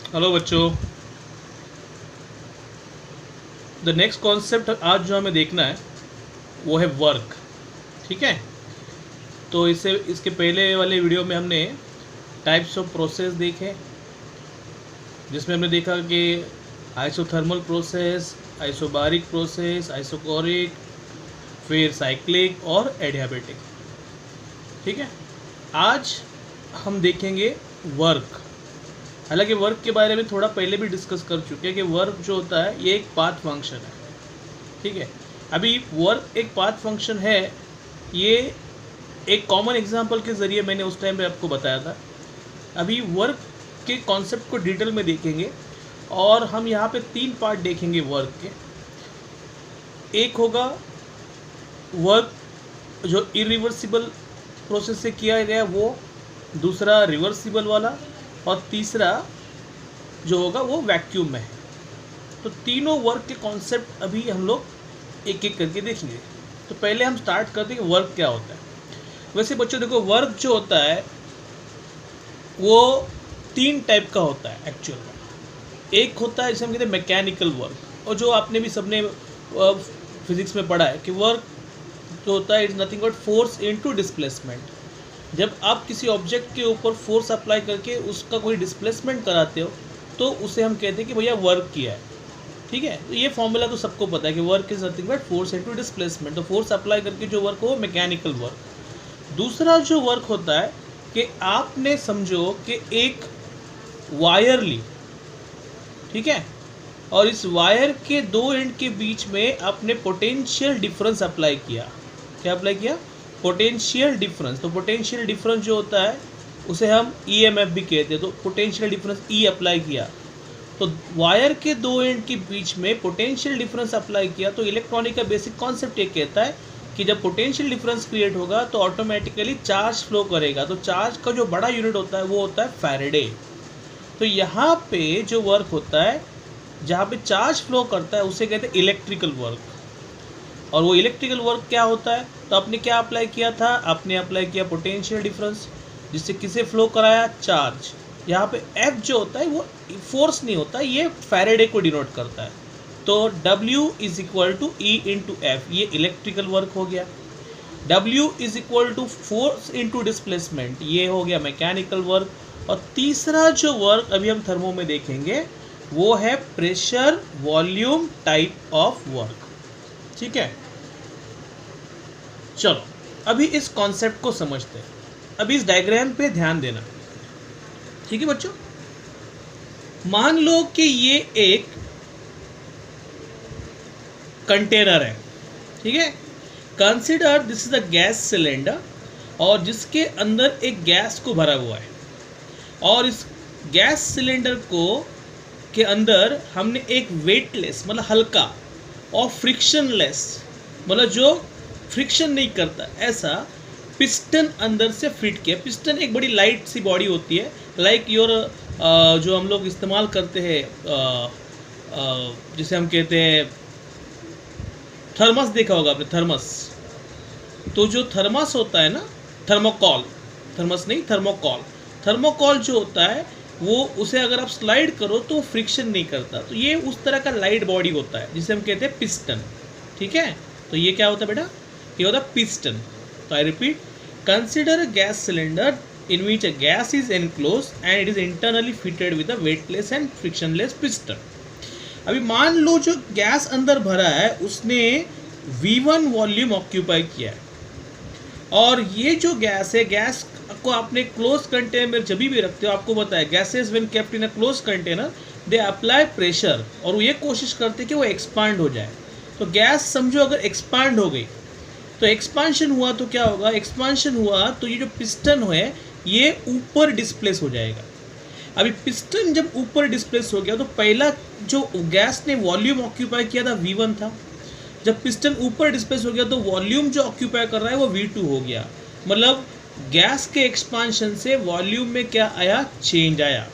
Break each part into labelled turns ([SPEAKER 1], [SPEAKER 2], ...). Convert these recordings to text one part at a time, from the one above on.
[SPEAKER 1] Hello बच्चों। The next concept आज जो हमें देखना है वो है वर्क। ठीक है, तो इसके पहले वाले वीडियो में हमने टाइप्स ऑफ प्रोसेस देखे, जिसमें हमने देखा कि isothermal process, isobaric process, isochoric, फिर साइक्लिक और एडियाबेटिक। ठीक है, आज हम देखेंगे वर्क। हालांकि वर्क के बारे में थोड़ा पहले भी डिस्कस कर चुके हैं कि वर्क जो होता है ये एक पाथ फंक्शन है। ठीक है, अभी वर्क एक पाथ फंक्शन है, ये एक कॉमन एग्जांपल के ज़रिए मैंने उस टाइम पे आपको बताया था। अभी वर्क के कॉन्सेप्ट को डिटेल में देखेंगे और हम यहाँ पे 3 पार्ट देखेंगे वर्क के। एक होगा वर्क जो इरिवर्सिबल प्रोसेस से किया गया वो, दूसरा रिवर्सिबल वाला, और तीसरा जो होगा वो वैक्यूम में है। तो तीनों वर्क के कॉन्सेप्ट अभी हम लोग एक एक करके देखेंगे। तो पहले हम स्टार्ट करते हैं कि वर्क क्या होता है। वैसे बच्चों देखो, वर्क जो होता है वो 3 टाइप का होता है एक्चुअल में। एक होता है जिसे हम कहते हैं मैकेनिकल वर्क, और जो आपने भी सबने फिजिक्स में पढ़ा है कि वर्क जो होता है is nothing but force into displacement. जब आप किसी ऑब्जेक्ट के ऊपर फोर्स अप्लाई करके उसका कोई डिस्प्लेसमेंट कराते हो तो उसे हम कहते हैं कि भैया वर्क किया है। ठीक है, तो ये फॉर्मूला तो सबको पता है कि work is nothing but force into displacement. तो फोर्स अप्लाई करके जो वर्क हो वो मैकेनिकल वर्क। दूसरा जो वर्क होता है कि आपने समझो कि एक वायर ली, ठीक है, और इस वायर के 2 एंड के बीच में आपने पोटेंशियल डिफरेंस अप्लाई किया। क्या अप्लाई किया? Potential difference. तो पोटेंशियल डिफरेंस जो होता है उसे हम ईएमएफ भी कहते हैं। तो पोटेंशियल डिफरेंस ई अप्लाई किया, तो वायर के 2 एंड के बीच में पोटेंशियल डिफरेंस अप्लाई किया। तो इलेक्ट्रॉनिक का बेसिक कॉन्सेप्ट ये कहता है कि जब पोटेंशियल डिफरेंस क्रिएट होगा तो ऑटोमेटिकली चार्ज फ्लो करेगा। तो चार्ज का जो बड़ा यूनिट होता है वो होता है फैराडे। तो यहाँ पे जो वर्क होता है जहाँ पे चार्ज फ्लो करता है उसे कहते हैं इलेक्ट्रिकल वर्क। और वो इलेक्ट्रिकल वर्क क्या होता है? तो आपने क्या अप्लाई किया था? आपने अप्लाई किया पोटेंशियल डिफरेंस, जिससे किसे फ्लो कराया? चार्ज। यहाँ पे F जो होता है वो फोर्स नहीं होता, ये फैराडे को डिनोट करता है। तो W is equal to E into F, ये इलेक्ट्रिकल वर्क हो गया। W is equal to force into displacement, ये हो गया मैकेनिकल वर्क। और तीसरा जो वर्क अभी हम थर्मो में देखेंगे वो है pressure volume type of work. ठीक है, चलो अभी इस कॉन्सेप्ट को समझते हैं। अभी इस डायग्राम पे ध्यान देना। ठीक है बच्चों, मान लो कि ये एक कंटेनर है। ठीक है, consider this is the gas cylinder, और जिसके अंदर एक गैस को भरा हुआ है। और इस गैस सिलेंडर को के अंदर हमने एक वेटलेस मतलब हल्का और फ्रिक्शनलेस मतलब जो फ्रिक्शन नहीं करता ऐसा पिस्टन अंदर से फिट किया। पिस्टन एक बड़ी लाइट सी बॉडी होती है, लाइक योर जो हम लोग इस्तेमाल करते हैं जिसे हम कहते हैं थर्मस। देखा होगा आपने थर्मस। तो जो थर्मस होता है ना, थर्मोकॉल, थर्मस नहीं थर्मोकॉल, थर्मोकॉल जो होता है वो उसे अगर आप स्लाइड करो तो फ्रिक्शन नहीं करता। तो ये उस तरह का लाइट बॉडी होता है जिसे हम कहते हैं पिस्टन। ठीक है, तो ये क्या होता है बेटा? ये होता है पिस्टन। तो I repeat, consider a gas cylinder in which a gas is enclosed and it is internally fitted with a weightless and frictionless piston. अभी मान लो जो गैस अंदर भरा है उसने V1 वॉल्यूम ऑक्यूपाई किया है, और ये जो गैस है, गैस को आपने क्लोज कंटेनर में जब भी रखते हो, आपको पता है gases when kept in a close container they apply pressure, और वो ये कोशिश करते कि वो एक्सपांड हो जाए। तो गैस समझो अगर एक्सपांड हो गई तो एक्सपांशन हुआ तो क्या होगा? एक्सपांशन हुआ तो ये जो पिस्टन है ये ऊपर डिस्प्लेस हो जाएगा। अभी पिस्टन जब ऊपर डिस्प्लेस हो गया तो पहला जो गैस ने वॉल्यूम ऑक्यूपाई किया था V1 था। जब पिस्टन ऊपर डिस्प्लेस हो गया तो वॉल्यूम जो ऑक्यूपाई कर रहा है वो V2 हो गया। मतलब गैस के एक्सपांशन से वॉल्यूम में क्या आया? चेंज आया।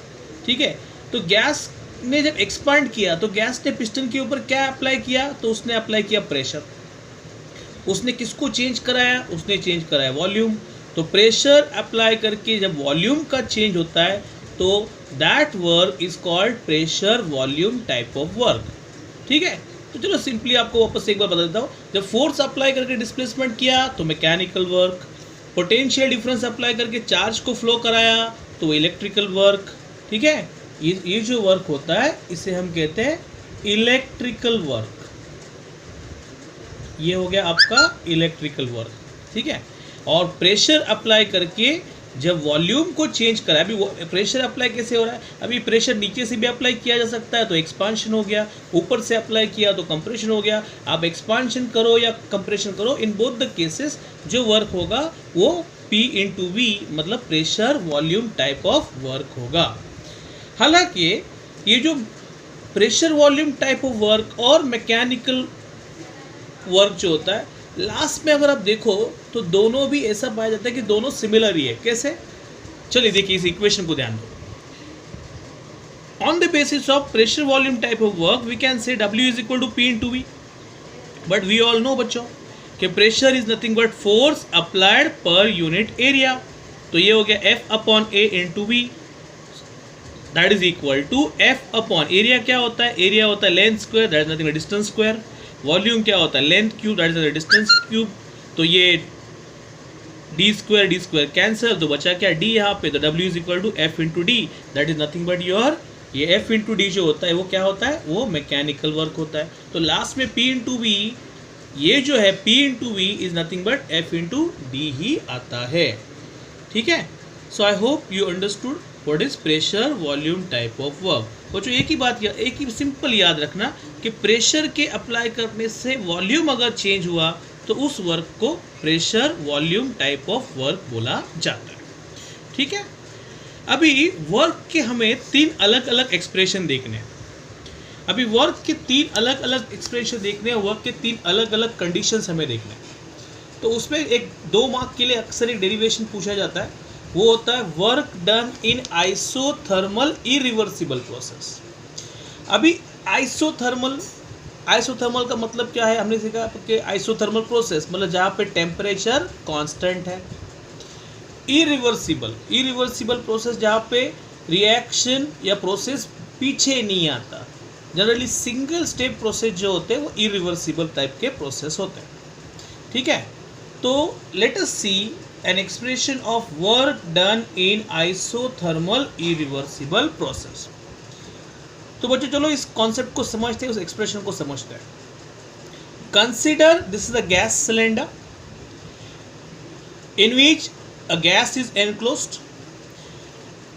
[SPEAKER 1] ठीक है, तो गैस ने जब एक्सपांड किया तो गैस ने पिस्टन के ऊपर क्या अप्लाई किया? तो उसने अप्लाई किया प्रेशर। उसने किसको चेंज कराया? उसने चेंज कराया वॉल्यूम। तो प्रेशर अप्लाई करके जब वॉल्यूम का चेंज होता है तो that work is called pressure volume type of work. ठीक है, तो चलो सिंपली आपको वापस एक बार बता देता हूँ। जब फोर्स अप्लाई करके डिस्प्लेसमेंट किया तो mechanical work, potential difference apply करके चार्ज को फ्लो कराया तो इलेक्ट्रिकल वर्क। ठीक है, ये जो वर्क होता है इसे हम कहते हैं इलेक्ट्रिकल वर्क। ये हो गया आपका इलेक्ट्रिकल वर्क। ठीक है, और प्रेशर अप्लाई करके जब वॉल्यूम को चेंज करा, अभी प्रेशर अप्लाई कैसे हो रहा है, अभी प्रेशर नीचे से भी अप्लाई किया जा सकता है तो एक्सपांशन हो गया, ऊपर से अप्लाई किया तो कंप्रेशन हो गया। आप एक्सपांशन करो या कंप्रेशन करो, इन बोथ द केसेस जो वर्क होगा वो P इंटू V मतलब pressure volume type of work होगा। हालांकि ये जो pressure volume type of work और मैकेनिकल वर्क जो होता है, लास्ट में अगर आप देखो तो दोनों भी ऐसा पाया जाता है कि दोनों सिमिलर ही है। कैसे, चलिए देखिए इस इक्वेशन को ध्यान दो। On the basis of pressure volume type of work we can say W is equal to P into V, but we all know बच्चों कि pressure is nothing but force applied per unit area. तो ये हो गया F upon A into V, that is equal to F upon area. क्या होता है, area होता है length square, that is nothing but distance square. Volume क्या होता है, length cube, that is distance cube. तो ये डी स्क्वायर कैंसिल, तो बचा क्या D यहाँ पे, तो W is equal to F into D, that is nothing but your ये F इंटू डी जो होता है वो क्या होता है, वो मैकेनिकल वर्क होता है। तो लास्ट में P इंटू V, ये जो है P into V is nothing but F into D ही आता है। ठीक है, so I hope you understood what is pressure volume type of work. बच्चों एक ही बात, एक ही सिंपल याद रखना कि प्रेशर के अप्लाई करने से वॉल्यूम अगर चेंज हुआ तो उस वर्क को pressure volume type of work बोला जाता है। ठीक है, अभी वर्क के हमें 3 अलग अलग एक्सप्रेशन देखने हैं। अभी वर्क के 3 अलग अलग एक्सप्रेशन देखने हैं, वर्क के 3 अलग अलग कंडीशंस हमें देखने हैं। तो उसमें एक 2 मार्क के लिए अक्सर एक डेरिवेशन पूछा जाता है, वो होता है work done in isothermal irreversible process. अभी आइसोथर्मल का मतलब क्या है, हमने सीखा कि आइसोथर्मल प्रोसेस मतलब जहाँ पे टेम्परेचर कांस्टेंट है। इरिवर्सिबल प्रोसेस जहाँ पे रिएक्शन या प्रोसेस पीछे नहीं आता। जनरली सिंगल स्टेप प्रोसेस जो होते हैं वो इरिवर्सिबल टाइप के प्रोसेस होते हैं। ठीक है, तो let us see an expression of work done in isothermal irreversible process। तो बच्चों चलो इस कॉन्सेप्ट को समझते हैं, उस एक्सप्रेशन को समझते हैं। Consider this is a gas cylinder in which a gas is enclosed.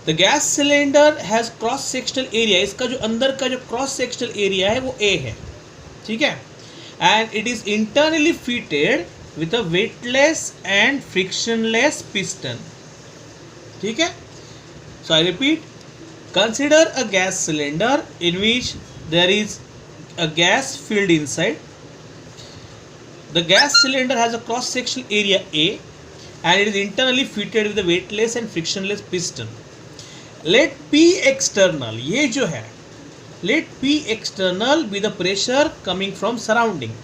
[SPEAKER 1] The gas cylinder has cross sectional area, इसका जो अंदर का जो cross sectional area है वो A है, ठीक है, and it is internally fitted with a weightless and frictionless piston, ठीक है. So I repeat, consider a gas cylinder in which there is a gas filled inside. The gas cylinder has a cross sectional area A and it is internally fitted with a weightless and frictionless piston. Let P external, ये जो है, let P external be the pressure coming from surrounding.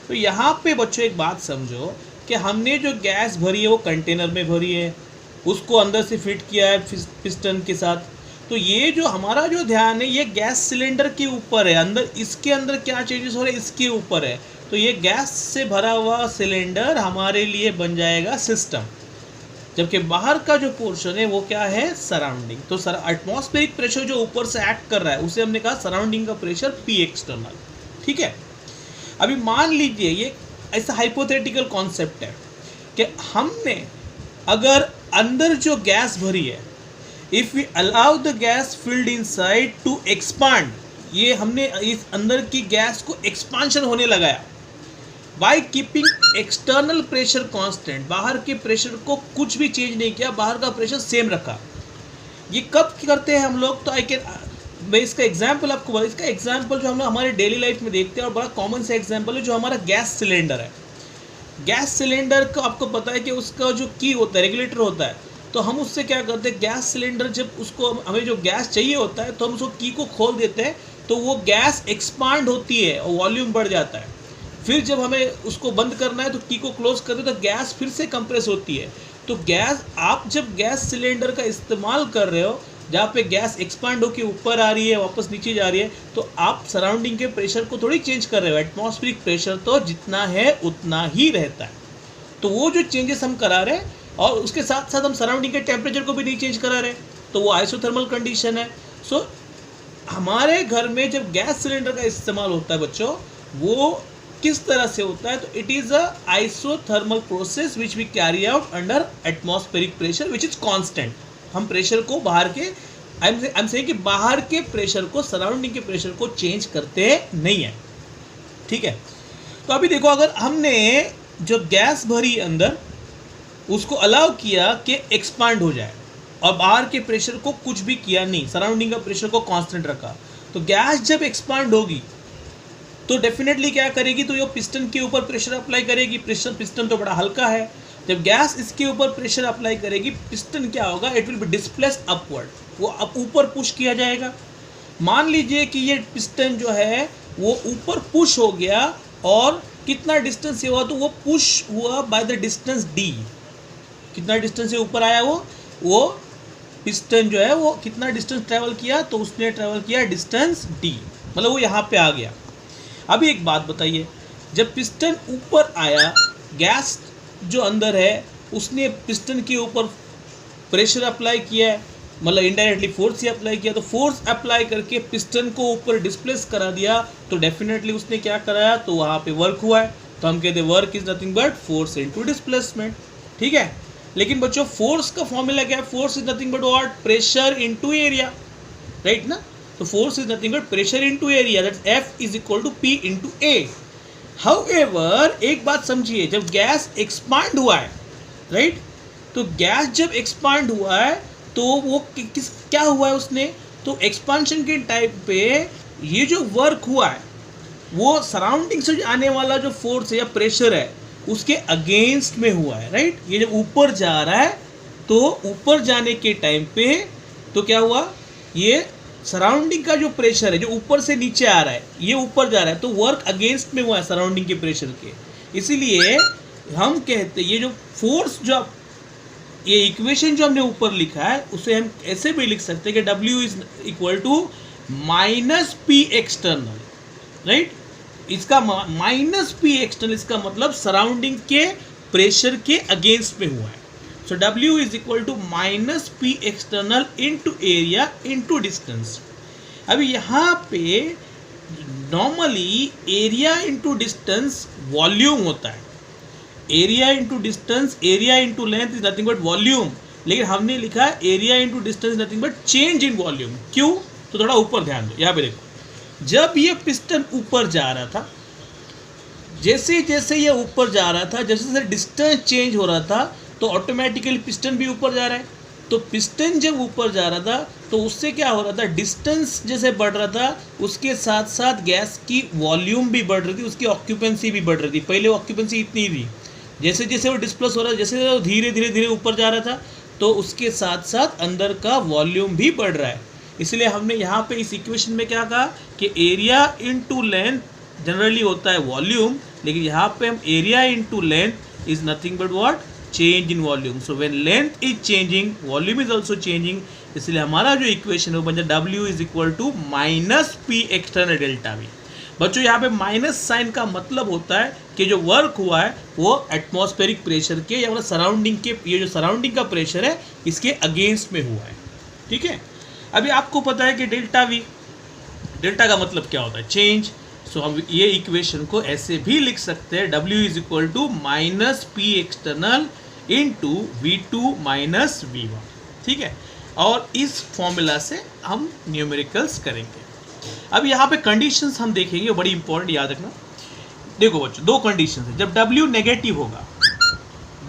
[SPEAKER 1] तो यहाँ पे बच्चों एक बात समझो कि हमने जो गैस भरी है वो कंटेनर में भरी है, उसको अंदर से फिट किया है पिस्टन के साथ. तो ये जो हमारा जो ध्यान है ये गैस सिलेंडर के ऊपर है, अंदर इसके अंदर क्या चेंजेस हो रहे हैं इसके ऊपर है. तो ये गैस से भरा हुआ सिलेंडर हमारे लिए बन जाएगा सिस्टम, जबकि बाहर का जो पोर्शन है वो क्या है, सराउंडिंग. तो एटमॉस्फेरिक प्रेशर जो ऊपर से एक्ट कर रहा है उसे हमने कहा सराउंडिंग का प्रेशर पी एक्सटर्नल, ठीक है. अभी मान लीजिए ये ऐसा हाइपोथेटिकल कॉन्सेप्ट है कि हमने अगर अंदर जो गैस भरी है, if we allow the gas filled inside to expand, ये हमने इस अंदर की गैस को एक्सपांशन होने लगाया by keeping external pressure constant, बाहर के प्रेशर को कुछ भी चेंज नहीं किया, बाहर का प्रेशर सेम रखा. ये कब करते हैं हम लोग, तो मैं इसका एग्जाम्पल आपको बता. इसका एग्जाम्पल जो हम लोग हमारे डेली लाइफ में देखते हैं और बड़ा कॉमन सा एग्जाम्पल है जो हमारा गैस सिलेंडर है. गैस सिलेंडर का आपको पता है कि उसका जो की होता है, रेगुलेटर होता है, तो हम उससे क्या करते हैं, गैस सिलेंडर जब उसको हमें जो गैस चाहिए होता है तो हम उसको की को खोल देते हैं, तो वो गैस एक्सपांड होती है और वॉल्यूम बढ़ जाता है. फिर जब हमें उसको बंद करना है तो की को क्लोज कर दो तो गैस फिर से कंप्रेस होती है. तो गैस, आप जब गैस सिलेंडर का इस्तेमाल कर रहे हो जहाँ पे गैस एक्सपांड होकर ऊपर आ रही है वापस नीचे जा रही है, तो आप सराउंडिंग के प्रेशर को थोड़ी चेंज कर रहे हो। एटमॉस्फेरिक प्रेशर तो जितना है उतना ही रहता है। तो वो जो चेंजेस हम करा रहे हैं और उसके साथ साथ हम सराउंडिंग के टेम्परेचर को भी नहीं चेंज करा रहे, तो वो आइसोथर्मल कंडीशन है। सो हमारे घर में जब गैस सिलेंडर का इस्तेमाल होता है बच्चों, वो किस तरह से होता है, तो it is a isothermal process which we carry out under atmospheric pressure which is constant. हम प्रेशर को बाहर के आई एम सेइंग कि बाहर के प्रेशर को सराउंडिंग के प्रेशर को चेंज करते नहीं है, ठीक है। तो अभी देखो, अगर हमने जो गैस भरी अंदर उसको अलाउ किया कि एक्सपांड हो जाए और बाहर के प्रेशर को कुछ भी किया नहीं, सराउंडिंग का प्रेशर को कांस्टेंट रखा, तो गैस जब एक्सपांड होगी तो डेफिनेटली क्या करेगी, तो ये पिस्टन के ऊपर प्रेशर अप्लाई करेगी। पिस्टन तो बड़ा हल्का है, जब गैस इसके ऊपर प्रेशर अप्लाई करेगी, पिस्टन क्या होगा, it will be displaced upward, वो अब ऊपर पुश किया जाएगा। मान लीजिए कि ये पिस्टन जो है वो ऊपर पुश हो गया और कितना डिस्टेंस से हुआ, तो वो पुश हुआ बाय द डिस्टेंस डी। कितना डिस्टेंस से ऊपर आया वो पिस्टन जो है वो कितना डिस्टेंस ट्रैवल किया, तो उसने ट्रैवल किया डिस्टेंस डी, मतलब वो यहाँ पे आ गया। अभी एक बात बताइए, जब पिस्टन ऊपर आया, गैस जो अंदर है उसने पिस्टन के ऊपर प्रेशर अप्लाई किया है, मतलब इनडायरेक्टली फोर्स ही अप्लाई किया, तो फोर्स अप्लाई करके पिस्टन को ऊपर डिस्प्लेस करा दिया, तो डेफिनेटली उसने क्या कराया, तो वहाँ पे वर्क हुआ है। तो हम कहते हैं work is nothing but force into displacement, ठीक है। लेकिन बच्चों फोर्स का फॉर्मूला क्या है, force is nothing but what, pressure into area, right ना। तो force is nothing but pressure into area, that's F is equal to P into A। However एक बात समझिए, जब गैस एक्सपांड हुआ है, राइट, तो गैस जब एक्सपांड हुआ है तो वो क्या हुआ है उसने, तो एक्सपांशन के टाइम पे ये जो वर्क हुआ है वो सराउंडिंग से आने वाला जो फोर्स है या प्रेशर है उसके अगेंस्ट में हुआ है, राइट। ये जब ऊपर जा रहा है तो ऊपर जाने के टाइम पे तो क्या हुआ, ये सराउंडिंग का जो प्रेशर है जो ऊपर से नीचे आ रहा है, ये ऊपर जा रहा है, तो वर्क अगेंस्ट में हुआ है सराउंडिंग के प्रेशर के। इसीलिए हम कहते हैं ये जो फोर्स जो ये इक्वेशन जो हमने ऊपर लिखा है उसे हम ऐसे भी लिख सकते हैं कि W is equal to minus P external, right. इसका माइनस पी एक्सटर्नल, इसका मतलब सराउंडिंग के प्रेशर के अगेंस्ट में हुआ है। So W is equal to minus P external into area into distance. अभी यहाँ पे normally area into distance volume होता है, area into distance, area into length is nothing but volume, लेकिन हमने लिखा है area into distance nothing but change in volume. क्यों, तो थोड़ा ऊपर ध्यान दो, यहाँ पे देखो, जब ये पिस्टन ऊपर जा रहा था, जैसे जैसे ये ऊपर जा रहा था, जैसे जैसे डिस्टेंस चेंज हो रहा था, तो ऑटोमेटिकली पिस्टन भी ऊपर जा रहा है। तो पिस्टन जब ऊपर जा रहा था तो उससे क्या हो रहा था, डिस्टेंस जैसे बढ़ रहा था उसके साथ साथ गैस की वॉल्यूम भी बढ़ रही थी, उसकी ऑक्यूपेंसी भी बढ़ रही थी। पहले ऑक्यूपेंसी इतनी थी, जैसे जैसे वो डिस्प्लेस हो रहा है, जैसे वो धीरे धीरे धीरे ऊपर जा रहा था, तो उसके साथ साथ अंदर का वॉल्यूम भी बढ़ रहा है। इसलिए हमने यहाँ पे इस इक्वेशन में क्या कहा कि एरिया इंटू लेंथ जनरली होता है वॉल्यूम, लेकिन यहाँ पे हम area into length is nothing but what, change in volume. So when length is changing volume is also changing, इसलिए हमारा जो इक्वेशन है वो बन जाए W is equal to minus P external delta V। बच्चों यहाँ पे माइनस साइन का मतलब होता है कि जो वर्क हुआ है वो एटमॉस्फेरिक प्रेशर के या मतलब सराउंडिंग के, ये जो सराउंडिंग का प्रेशर है इसके अगेंस्ट में हुआ है, ठीक है। अभी आपको पता है कि डेल्टा V, डेल्टा का मतलब क्या होता है, चेंज। सो हम ये इक्वेशन को ऐसे भी लिख सकते हैं, W is equal to minus P external into V2 minus V1, ठीक है। और इस फॉर्मूला से हम न्यूमेरिकल्स करेंगे। अब यहाँ पे कंडीशंस हम देखेंगे, बड़ी इंपॉर्टेंट, याद रखना। देखो बच्चों, दो कंडीशंस है। जब W नेगेटिव होगा,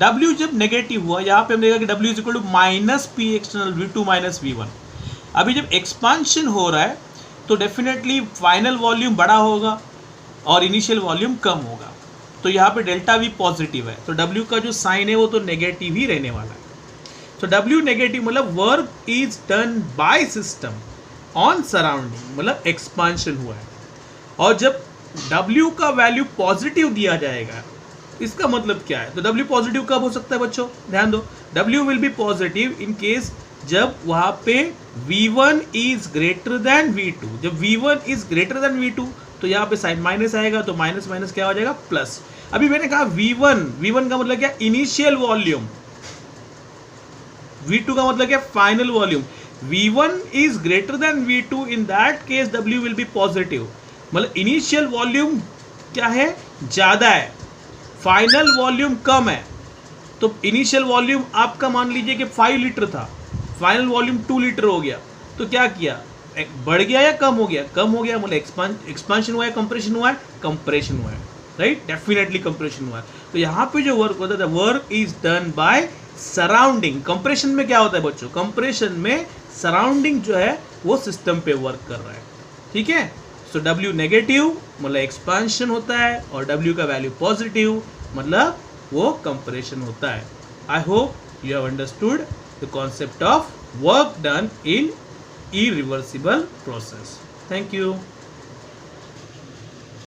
[SPEAKER 1] W जब नेगेटिव हुआ, यहाँ पे हम देखा कि W is equal to minus P external V2 minus V1। अभी जब एक्सपांशन हो रहा है तो डेफिनेटली फाइनल वॉल्यूम बड़ा होगा और इनिशियल वॉल्यूम कम होगा, तो यहाँ पे डेल्टा V पॉजिटिव है, तो W का जो साइन है वो तो नेगेटिव ही रहने वाला है। तो W नेगेटिव मतलब work is done by system on surrounding, मतलब एक्सपांशन हुआ है। और जब W का वैल्यू पॉजिटिव दिया जाएगा, इसका मतलब क्या है, तो W पॉजिटिव कब हो सकता है बच्चों, ध्यान दो, W will be positive in case जब वहां पे V1 is greater than V2। जब V1 is greater than V2 तो यहाँ पे साइन माइनस आएगा, तो माइनस माइनस क्या हो जाएगा प्लस। अभी मैंने कहा V1 का मतलब क्या, इनिशियल वॉल्यूम, V2 का मतलब क्या, final volume. V1 is greater than V2, in that case W will be positive. मतलब इनिशियल वॉल्यूम क्या है, ज्यादा है, फाइनल वॉल्यूम कम है। तो इनिशियल वॉल्यूम आपका मान लीजिए कि 5 लीटर था, फाइनल वॉल्यूम 2 लीटर हो गया, तो क्या किया, बढ़ गया या कम हो गया, कम हो गया, मतलब एक्सपांशन हुआ है, कंप्रेशन हुआ है, कंप्रेशन हुआ है, राइट, डेफिनेटली कंप्रेशन हुआ है। तो यहाँ पे जो वर्क होता है, work is done by surrounding. Compression में क्या होता है बच्चों, कंप्रेशन में सराउंडिंग जो है वो सिस्टम पे वर्क कर रहा है, ठीक है। सो W नेगेटिव मतलब एक्सपांशन होता है, और W का वैल्यू पॉजिटिव मतलब वो कंप्रेशन होता है। आई hope you have understood the concept of work done in irreversible process. Thank you.